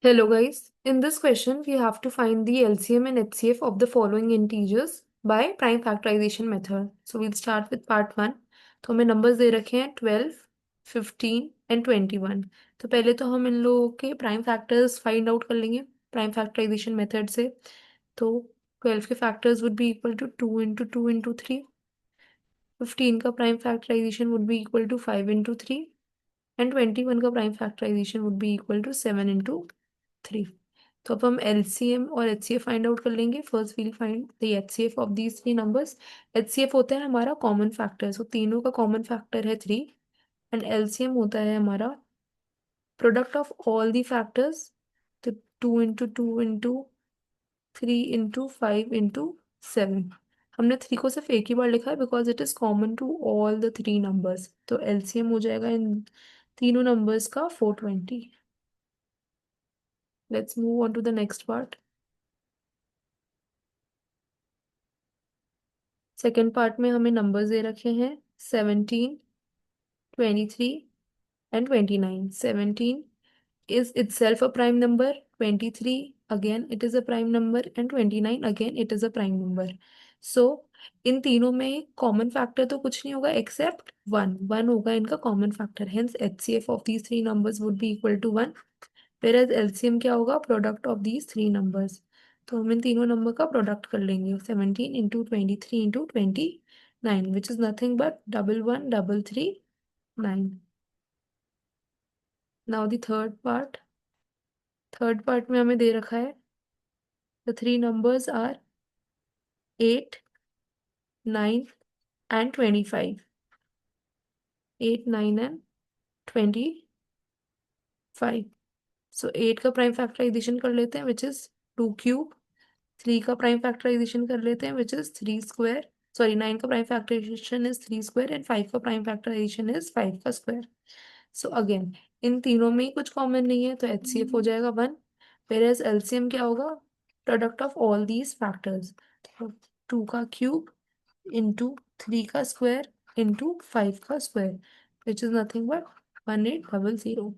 Hello guys, in this question we have to find the LCM and HCF of the following integers by prime factorization method. So we'll start with part 1. तो हमें numbers दे रखे हैं 12, 15 and 21. तो पहले तो हम इन लोगों के prime factors find out कर लेंगे prime factorization method से. तो 12 के factors would be equal to 2 into 2 into 3. 15 का prime factorization would be equal to 5 into 3. And 21 का prime factorization would be equal to 7 into 3. तो अब हम LCM और HCF फाइंड आउट कर लेंगे. First we'll find the HCF of these three numbers. HCF होता है हमारा कॉमन फैक्टर, सो तीनों का कॉमन फैक्टर है 3. एंड LCM होता है हमारा product of all the factors. तो 2 into 2 into 3 into 5 into 7. हमने 3 को सिर्फ एक ही बार लिखा है because it is common to all the three numbers. तो LCM हो जाएगा इन तीनों नंबर्स का 420. Let's move on to the next part. Second part में हमें नंबर्स दे रखे हैं 17, 23 and 29. 17 is itself a prime number, 23 again it is a prime number and 29 again it is a prime number. So इन तीनों में common factor तो कुछ नहीं होगा एक्सेप्ट 1. 1 होगा इनका common factor, hence HCF of these three numbers would be equal to 1. whereas LCM क्या होगा, product of these three numbers. तो हम इन तीनों नंबर का प्रोडक्ट कर लेंगे 17 into 23 into 29 which is nothing but 1133 9. Now the third part में हमें दे रखा है the three numbers are 8, 9 and 25. 8, 9 and 25. So 8 का प्राइम फैक्टराइजेशन कर लेते हैं विच इज 2 क्यूब. 3 का प्राइम फैक्टराइजेशन कर लेते हैं विच इज 3 स्क्वायर. सॉरी, 9 का prime factorisation is 3 square and 5 का प्राइम फैक्टराइजेशन इज 5 का स्क्वायर. सो अगेन इन तीनों में ही कुछ कॉमन नहीं है तो HCF हो जाएगा 1. whereas LCM क्या होगा, product of all these factors. 2 का क्यूब इंटू 3 का स्क्वायर इंटू 5 का square which is nothing but 1800.